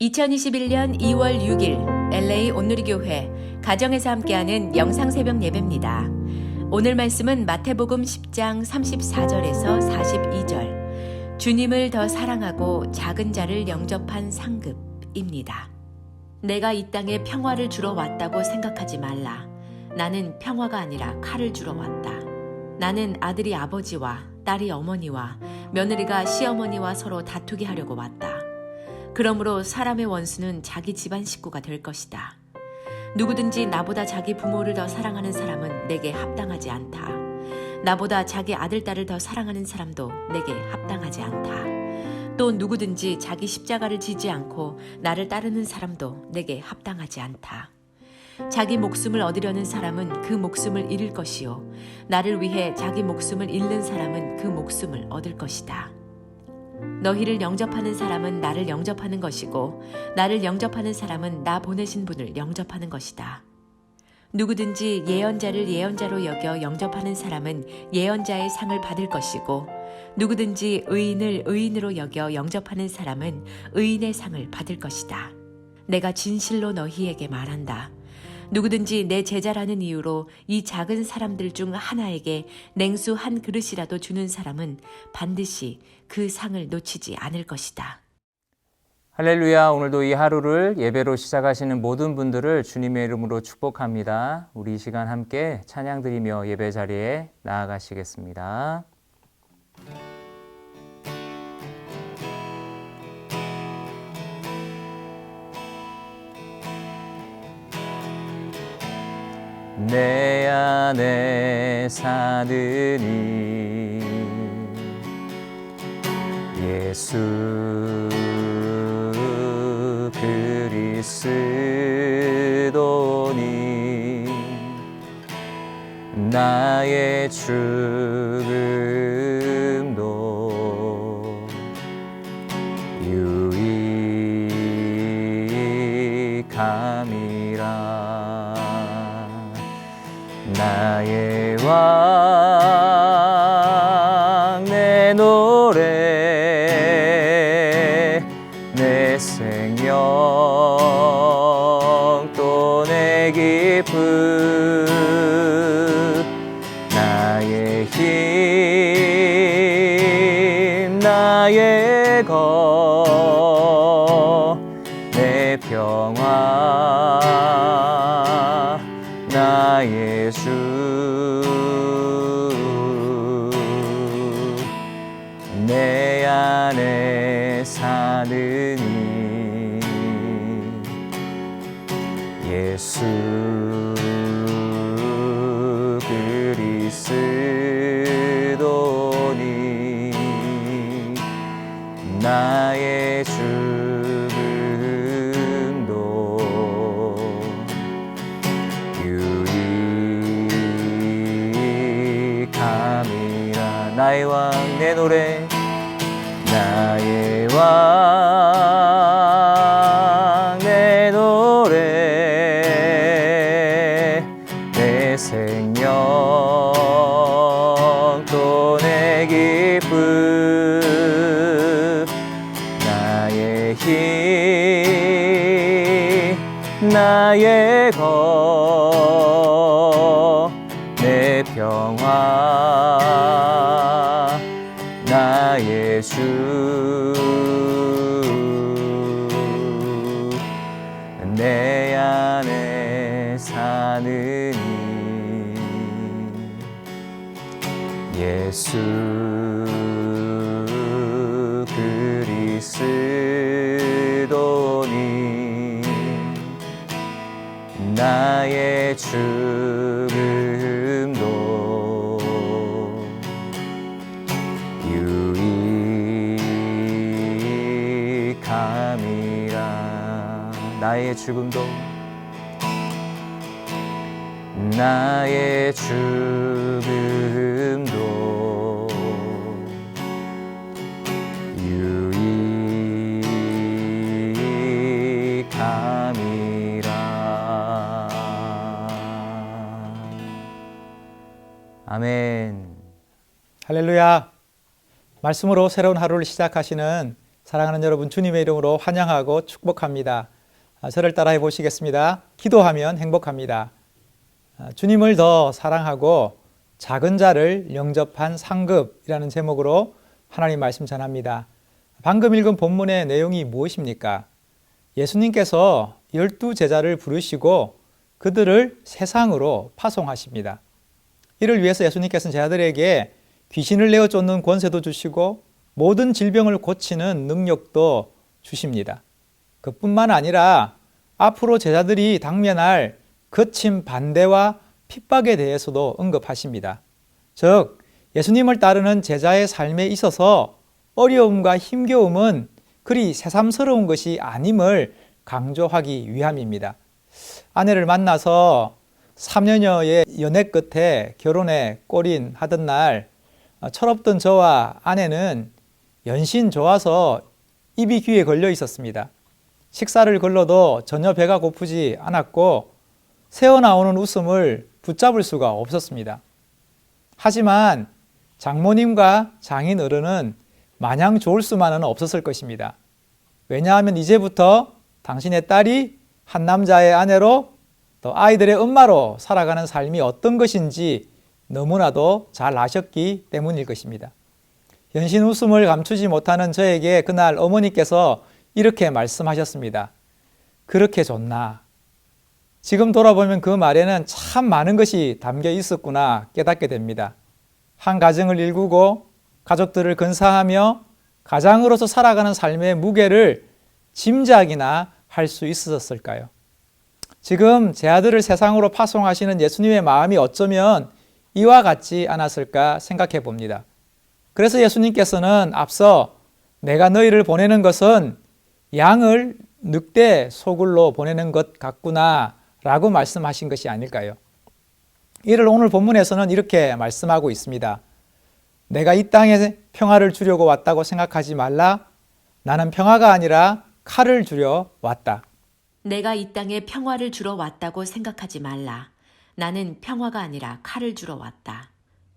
2021년 2월 6일 LA 온누리교회 가정에서 함께하는 영상 새벽 예배입니다. 오늘 말씀은 마태복음 10장 34절에서 42절, 주님을 더 사랑하고 작은 자를 영접한 상급입니다. 내가 이 땅에 평화를 주러 왔다고 생각하지 말라. 나는 평화가 아니라 칼을 주러 왔다. 나는 아들이 아버지와 딸이 어머니와 며느리가 시어머니와 서로 다투게 하려고 왔다. 그러므로 사람의 원수는 자기 집안 식구가 될 것이다. 누구든지 나보다 자기 부모를 더 사랑하는 사람은 내게 합당하지 않다. 나보다 자기 아들, 딸을 더 사랑하는 사람도 내게 합당하지 않다. 또 누구든지 자기 십자가를 지지 않고 나를 따르는 사람도 내게 합당하지 않다. 자기 목숨을 얻으려는 사람은 그 목숨을 잃을 것이요, 나를 위해 자기 목숨을 잃는 사람은 그 목숨을 얻을 것이다. 너희를 영접하는 사람은 나를 영접하는 것이고 나를 영접하는 사람은 나 보내신 분을 영접하는 것이다. 누구든지 예언자를 예언자로 여겨 영접하는 사람은 예언자의 상을 받을 것이고 누구든지 의인을 의인으로 여겨 영접하는 사람은 의인의 상을 받을 것이다. 내가 진실로 너희에게 말한다. 누구든지 내 제자라는 이유로 이 작은 사람들 중 하나에게 냉수 한 그릇이라도 주는 사람은 반드시 그 상을 놓치지 않을 것이다. 할렐루야. 오늘도 이 하루를 예배로 시작하시는 모든 분들을 주님의 이름으로 축복합니다. 우리 이 시간 함께 찬양 드리며 예배 자리에 나아가시겠습니다. 내 안에 사는 이 예수 그리스도니 나의 죽음도 유익함이라. 나의 왕 내 노래 내 생명 또 내 기쁨 나의 힘 나의 것 내 평화 나의 주 내 안에 사느니 예수 그리스도니 나의 죽음도 유익함이라. 나의 왕 내 노래 나의 왕 내 노래 내 생명 또 내 기쁨 나의 힘 나의 것 내 평화 나의 주 내 안에 사느니 예수 그리스도니 나의 죽음도 유익함이라. 나의 죽음도 나의 죽음도 유익함이라. 아멘. 할렐루야. 말씀으로 새로운 하루를 시작하시는 사랑하는 여러분, 주님의 이름으로 환영하고 축복합니다. 저를 따라해 보시겠습니다. 기도하면 행복합니다. 주님을 더 사랑하고 작은 자를 영접한 상급이라는 제목으로 하나님 말씀 전합니다. 방금 읽은 본문의 내용이 무엇입니까? 예수님께서 12제자를 부르시고 그들을 세상으로 파송하십니다. 이를 위해서 예수님께서는 제자들에게 귀신을 내어 쫓는 권세도 주시고 모든 질병을 고치는 능력도 주십니다. 그뿐만 아니라 앞으로 제자들이 당면할 거친 반대와 핍박에 대해서도 언급하십니다. 즉, 예수님을 따르는 제자의 삶에 있어서 어려움과 힘겨움은 그리 새삼스러운 것이 아님을 강조하기 위함입니다. 아내를 만나서 3년여의 연애 끝에 결혼에 골인하던 날 철없던 저와 아내는 연신 좋아서 입이 귀에 걸려 있었습니다. 식사를 걸러도 전혀 배가 고프지 않았고 새어나오는 웃음을 붙잡을 수가 없었습니다. 하지만 장모님과 장인 어른은 마냥 좋을 수만은 없었을 것입니다. 왜냐하면 이제부터 당신의 딸이 한 남자의 아내로 또 아이들의 엄마로 살아가는 삶이 어떤 것인지 너무나도 잘 아셨기 때문일 것입니다. 연신 웃음을 감추지 못하는 저에게 그날 어머니께서 이렇게 말씀하셨습니다. 그렇게 좋나? 지금 돌아보면 그 말에는 참 많은 것이 담겨 있었구나 깨닫게 됩니다. 한 가정을 일구고 가족들을 건사하며 가장으로서 살아가는 삶의 무게를 짐작이나 할 수 있었을까요? 지금 제 아들을 세상으로 파송하시는 예수님의 마음이 어쩌면 이와 같지 않았을까 생각해 봅니다. 그래서 예수님께서는 앞서 내가 너희를 보내는 것은 양을 늑대 소굴로 보내는 것 같구나 라고 말씀하신 것이 아닐까요? 이를 오늘 본문에서는 이렇게 말씀하고 있습니다. 내가 이 땅에 평화를 주려고 왔다고 생각하지 말라. 나는 평화가 아니라 칼을 주려 왔다. 내가 이 땅에 평화를 주러 왔다고 생각하지 말라. 나는 평화가 아니라 칼을 주러 왔다.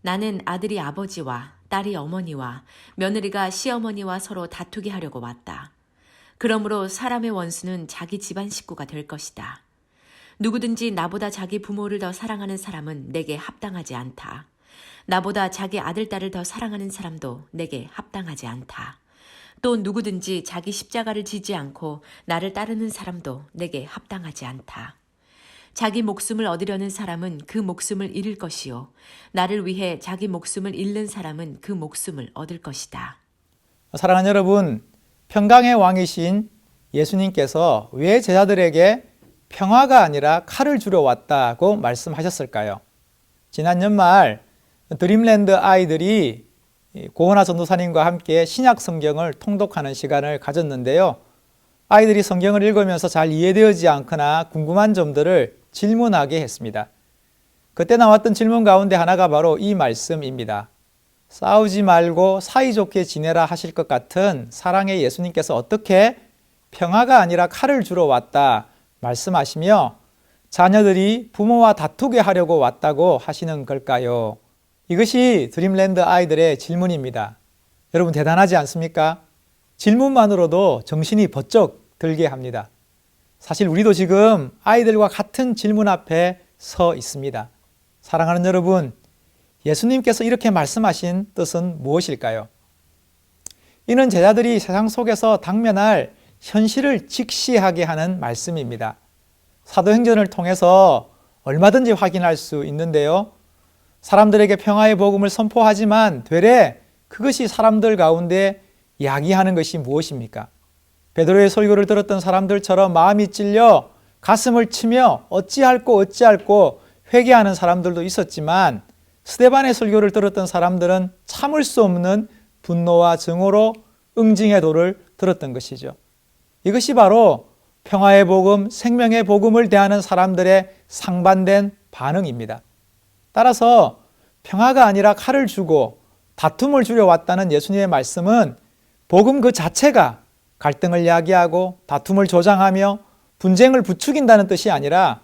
나는 아들이 아버지와 딸이 어머니와 며느리가 시어머니와 서로 다투게 하려고 왔다. 그러므로 사람의 원수는 자기 집안 식구가 될 것이다. 누구든지 나보다 자기 부모를 더 사랑하는 사람은 내게 합당하지 않다. 나보다 자기 아들, 딸을 더 사랑하는 사람도 내게 합당하지 않다. 또 누구든지 자기 십자가를 지지 않고 나를 따르는 사람도 내게 합당하지 않다. 자기 목숨을 얻으려는 사람은 그 목숨을 잃을 것이요. 나를 위해 자기 목숨을 잃는 사람은 그 목숨을 얻을 것이다. 사랑하는 여러분, 평강의 왕이신 예수님께서 왜 제자들에게 평화가 아니라 칼을 주려 왔다고 말씀하셨을까요? 지난 연말 드림랜드 아이들이 고은하 전도사님과 함께 신약 성경을 통독하는 시간을 가졌는데요. 아이들이 성경을 읽으면서 잘 이해되지 않거나 궁금한 점들을 질문하게 했습니다. 그때 나왔던 질문 가운데 하나가 바로 이 말씀입니다. 싸우지 말고 사이좋게 지내라 하실 것 같은 사랑의 예수님께서 어떻게 평화가 아니라 칼을 주러 왔다 말씀하시며 자녀들이 부모와 다투게 하려고 왔다고 하시는 걸까요? 이것이 드림랜드 아이들의 질문입니다. 여러분 대단하지 않습니까? 질문만으로도 정신이 번쩍 들게 합니다. 사실 우리도 지금 아이들과 같은 질문 앞에 서 있습니다. 사랑하는 여러분, 예수님께서 이렇게 말씀하신 뜻은 무엇일까요? 이는 제자들이 세상 속에서 당면할 현실을 직시하게 하는 말씀입니다. 사도행전을 통해서 얼마든지 확인할 수 있는데요. 사람들에게 평화의 복음을 선포하지만 되레 그것이 사람들 가운데 야기하는 것이 무엇입니까? 베드로의 설교를 들었던 사람들처럼 마음이 찔려 가슴을 치며 어찌할꼬 회개하는 사람들도 있었지만 스데반의 설교를 들었던 사람들은 참을 수 없는 분노와 증오로 응징의 도를 들었던 것이죠. 이것이 바로 평화의 복음, 생명의 복음을 대하는 사람들의 상반된 반응입니다. 따라서 평화가 아니라 칼을 주고 다툼을 주려 왔다는 예수님의 말씀은 복음 그 자체가 갈등을 야기하고 다툼을 조장하며 분쟁을 부추긴다는 뜻이 아니라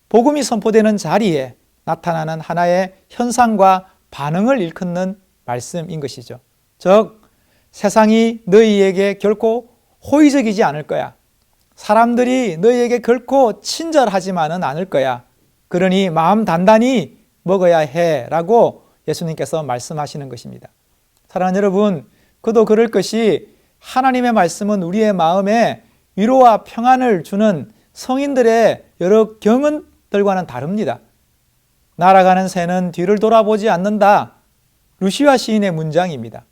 복음이 선포되는 자리에 나타나는 하나의 현상과 반응을 일컫는 말씀인 것이죠. 즉 세상이 너희에게 결코 호의적이지 않을 거야. 사람들이 너희에게 결코 친절하지만은 않을 거야. 그러니 마음 단단히 먹어야 해 라고 예수님께서 말씀하시는 것입니다. 사랑하는 여러분, 그도 그럴 것이 하나님의 말씀은 우리의 마음에 위로와 평안을 주는 성인들의 여러 경언들과는 다릅니다. 날아가는 새는 뒤를 돌아보지 않는다. 루시아 시인의 문장입니다.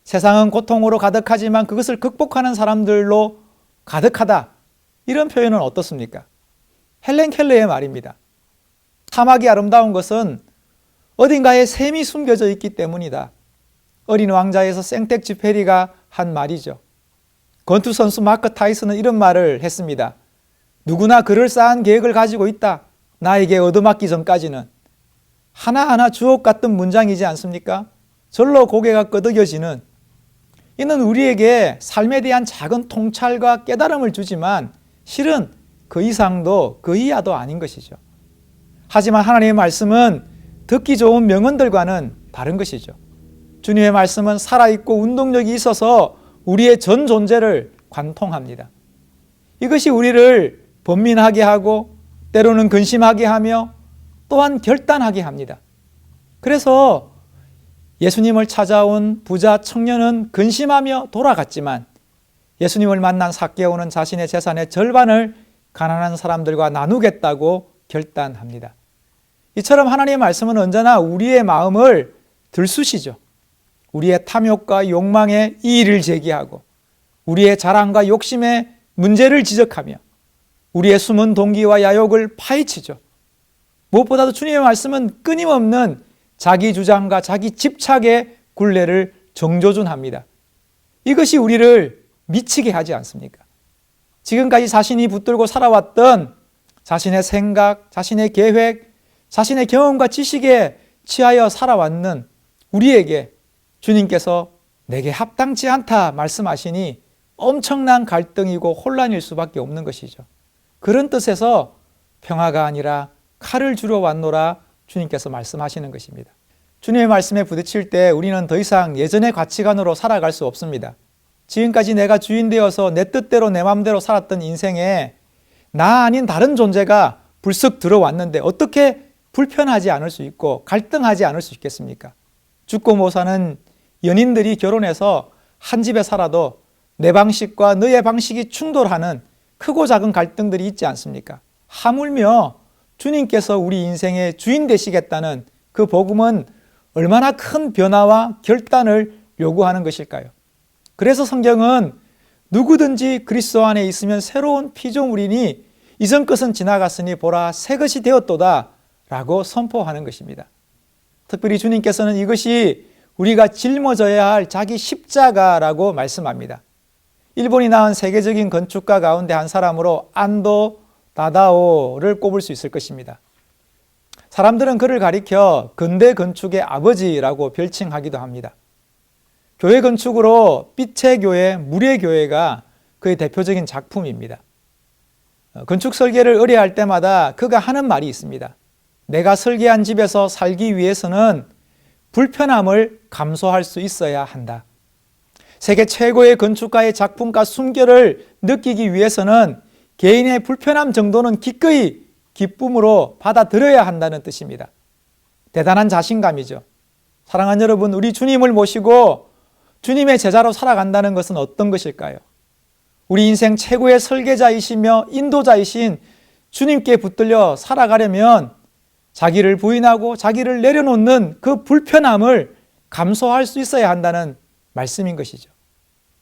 세상은 고통으로 가득하지만 그것을 극복하는 사람들로 가득하다. 이런 표현은 어떻습니까? 헬렌 켈러의 말입니다. 사막이 아름다운 것은 어딘가에 샘이 숨겨져 있기 때문이다. 어린 왕자에서 생텍쥐페리가 한 말이죠. 권투 선수 마크 타이슨은 이런 말을 했습니다. 누구나 그럴싸한 계획을 가지고 있다. 나에게 얻어맞기 전까지는. 하나하나 주옥 같은 문장이지 않습니까? 절로 고개가 끄덕여지는. 이는 우리에게 삶에 대한 작은 통찰과 깨달음을 주지만 실은 그 이상도 그 이하도 아닌 것이죠. 하지만 하나님의 말씀은 듣기 좋은 명언들과는 다른 것이죠. 주님의 말씀은 살아있고 운동력이 있어서 우리의 전 존재를 관통합니다. 이것이 우리를 번민하게 하고 때로는 근심하게 하며 또한 결단하게 합니다. 그래서 예수님을 찾아온 부자 청년은 근심하며 돌아갔지만 예수님을 만난 삭개오는 자신의 재산의 절반을 가난한 사람들과 나누겠다고 결단합니다. 이처럼 하나님의 말씀은 언제나 우리의 마음을 들쑤시죠. 우리의 탐욕과 욕망에 이의를 제기하고 우리의 자랑과 욕심에 문제를 지적하며 우리의 숨은 동기와 야욕을 파헤치죠. 무엇보다도 주님의 말씀은 끊임없는 자기 주장과 자기 집착의 굴레를 정조준합니다. 이것이 우리를 미치게 하지 않습니까? 지금까지 자신이 붙들고 살아왔던 자신의 생각, 자신의 계획, 자신의 경험과 지식에 취하여 살아왔는 우리에게 주님께서 내게 합당치 않다 말씀하시니 엄청난 갈등이고 혼란일 수밖에 없는 것이죠. 그런 뜻에서 평화가 아니라 칼을 주러 왔노라 주님께서 말씀하시는 것입니다. 주님의 말씀에 부딪힐 때 우리는 더 이상 예전의 가치관으로 살아갈 수 없습니다. 지금까지 내가 주인 되어서 내 뜻대로 내 마음대로 살았던 인생에 나 아닌 다른 존재가 불쑥 들어왔는데 어떻게 불편하지 않을 수 있고 갈등하지 않을 수 있겠습니까? 죽고 못 사는 연인들이 결혼해서 한 집에 살아도 내 방식과 너의 방식이 충돌하는 크고 작은 갈등들이 있지 않습니까? 하물며 주님께서 우리 인생의 주인 되시겠다는 그 복음은 얼마나 큰 변화와 결단을 요구하는 것일까요? 그래서 성경은 누구든지 그리스도 안에 있으면 새로운 피조물이니 이전 것은 지나갔으니 보라 새 것이 되었도다 라고 선포하는 것입니다. 특별히 주님께서는 이것이 우리가 짊어져야 할 자기 십자가라고 말씀합니다. 일본이 낳은 세계적인 건축가 가운데 한 사람으로 안도 다다오를 꼽을 수 있을 것입니다. 사람들은 그를 가리켜 근대 건축의 아버지라고 별칭하기도 합니다. 교회 건축으로 빛의 교회, 물의 교회가 그의 대표적인 작품입니다. 건축 설계를 의뢰할 때마다 그가 하는 말이 있습니다. 내가 설계한 집에서 살기 위해서는 불편함을 감수할 수 있어야 한다. 세계 최고의 건축가의 작품과 숨결을 느끼기 위해서는 개인의 불편함 정도는 기꺼이 기쁨으로 받아들여야 한다는 뜻입니다. 대단한 자신감이죠. 사랑하는 여러분, 우리 주님을 모시고 주님의 제자로 살아간다는 것은 어떤 것일까요? 우리 인생 최고의 설계자이시며 인도자이신 주님께 붙들려 살아가려면 자기를 부인하고 자기를 내려놓는 그 불편함을 감수할 수 있어야 한다는 말씀인 것이죠.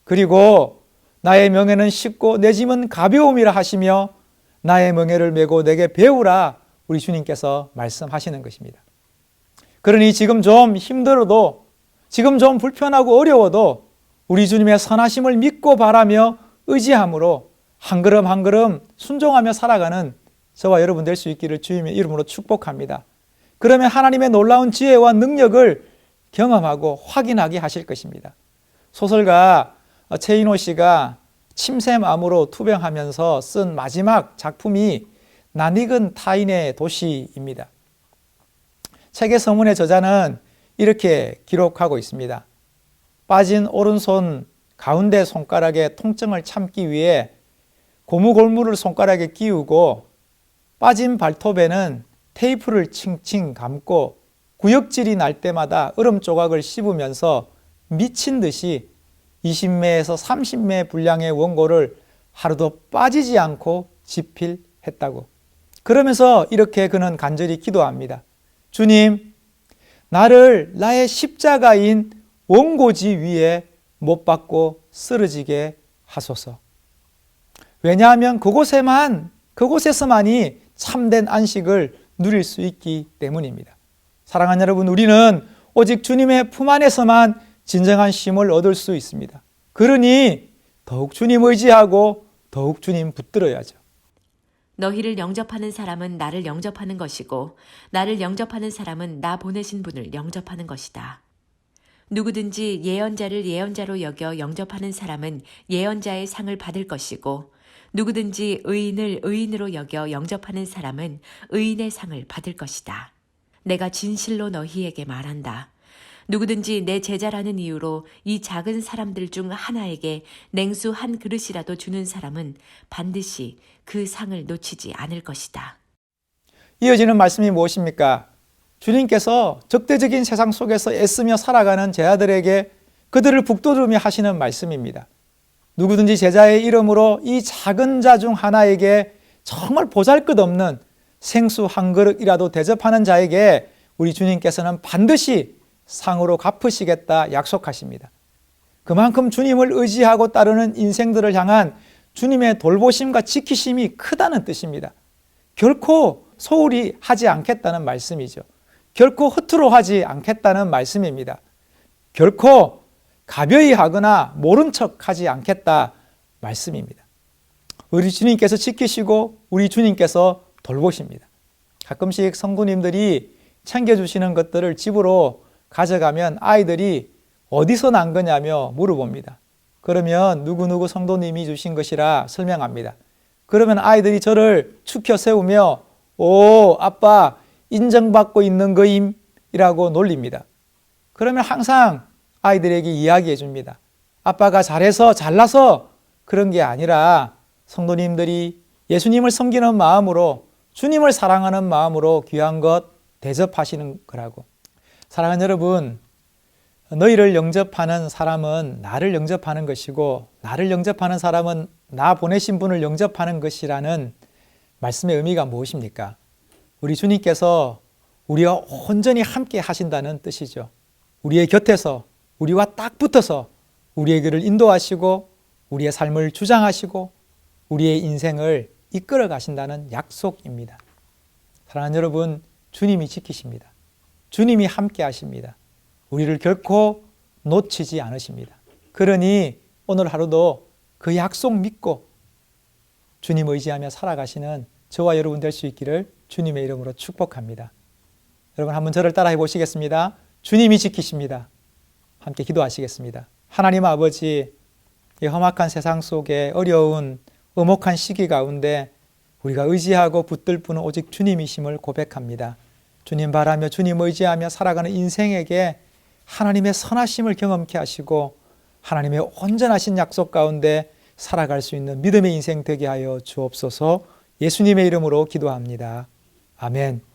그리고 나의 명예는 쉽고 내 짐은 가벼움이라 하시며 나의 명예를 메고 내게 배우라 우리 주님께서 말씀하시는 것입니다. 그러니 지금 좀 힘들어도 지금 좀 불편하고 어려워도 우리 주님의 선하심을 믿고 바라며 의지함으로 한 걸음 한 걸음 순종하며 살아가는 저와 여러분 될 수 있기를 주님의 이름으로 축복합니다. 그러면 하나님의 놀라운 지혜와 능력을 경험하고 확인하게 하실 것입니다. 소설가 최인호 씨가 침샘암으로 투병하면서 쓴 마지막 작품이 낯익은 타인의 도시입니다. 책의 서문의 저자는 이렇게 기록하고 있습니다. 빠진 오른손 가운데 손가락의 통증을 참기 위해 고무골무를 손가락에 끼우고 빠진 발톱에는 테이프를 칭칭 감고 구역질이 날 때마다 얼음 조각을 씹으면서 미친 듯이 20매에서 30매 분량의 원고를 하루도 빠지지 않고 집필했다고. 그러면서 이렇게 그는 간절히 기도합니다. 주님, 나를 나의 십자가인 원고지 위에 못 박고 쓰러지게 하소서. 왜냐하면 그곳에서만이 참된 안식을 누릴 수 있기 때문입니다. 사랑하는 여러분, 우리는 오직 주님의 품 안에서만 진정한 쉼을 얻을 수 있습니다. 그러니 더욱 주님 의지하고 더욱 주님 붙들어야죠. 너희를 영접하는 사람은 나를 영접하는 것이고 나를 영접하는 사람은 나 보내신 분을 영접하는 것이다. 누구든지 예언자를 예언자로 여겨 영접하는 사람은 예언자의 상을 받을 것이고 누구든지 의인을 의인으로 여겨 영접하는 사람은 의인의 상을 받을 것이다. 내가 진실로 너희에게 말한다. 누구든지 내 제자라는 이유로 이 작은 사람들 중 하나에게 냉수 한 그릇이라도 주는 사람은 반드시 그 상을 놓치지 않을 것이다. 이어지는 말씀이 무엇입니까? 주님께서 적대적인 세상 속에서 애쓰며 살아가는 제자들에게 그들을 북돋우며 하시는 말씀입니다. 누구든지 제자의 이름으로 이 작은 자 중 하나에게 정말 보잘것없는 생수 한 그릇이라도 대접하는 자에게 우리 주님께서는 반드시 상으로 갚으시겠다 약속하십니다. 그만큼 주님을 의지하고 따르는 인생들을 향한 주님의 돌보심과 지키심이 크다는 뜻입니다. 결코 소홀히 하지 않겠다는 말씀이죠. 결코 허투루 하지 않겠다는 말씀입니다. 결코 가벼이 하거나 모른 척 하지 않겠다 말씀입니다. 우리 주님께서 지키시고 우리 주님께서 돌보십니다. 가끔씩 성도님들이 챙겨주시는 것들을 집으로 가져가면 아이들이 어디서 난 거냐며 물어봅니다. 그러면 누구누구 성도님이 주신 것이라 설명합니다. 그러면 아이들이 저를 축혀 세우며 오, 아빠 인정받고 있는 거임? 이라고 놀립니다. 그러면 항상 아이들에게 이야기해 줍니다. 아빠가 잘해서 잘나서 그런 게 아니라 성도님들이 예수님을 섬기는 마음으로 주님을 사랑하는 마음으로 귀한 것 대접하시는 거라고. 사랑하는 여러분, 너희를 영접하는 사람은 나를 영접하는 것이고 나를 영접하는 사람은 나 보내신 분을 영접하는 것이라는 말씀의 의미가 무엇입니까? 우리 주님께서 우리와 온전히 함께 하신다는 뜻이죠. 우리의 곁에서 우리와 딱 붙어서 우리의 길을 인도하시고 우리의 삶을 주장하시고 우리의 인생을 이끌어 가신다는 약속입니다. 사랑하는 여러분, 주님이 지키십니다. 주님이 함께 하십니다. 우리를 결코 놓치지 않으십니다. 그러니 오늘 하루도 그 약속 믿고 주님 의지하며 살아가시는 저와 여러분 될 수 있기를 주님의 이름으로 축복합니다. 여러분 한번 저를 따라해 보시겠습니다. 주님이 지키십니다. 함께 기도하시겠습니다. 하나님 아버지, 이 험악한 세상 속에 어려운 엄혹한 시기 가운데 우리가 의지하고 붙들 분은 오직 주님이심을 고백합니다. 주님 바라며 주님 의지하며 살아가는 인생에게 하나님의 선하심을 경험케 하시고 하나님의 온전하신 약속 가운데 살아갈 수 있는 믿음의 인생 되게 하여 주옵소서. 예수님의 이름으로 기도합니다. 아멘.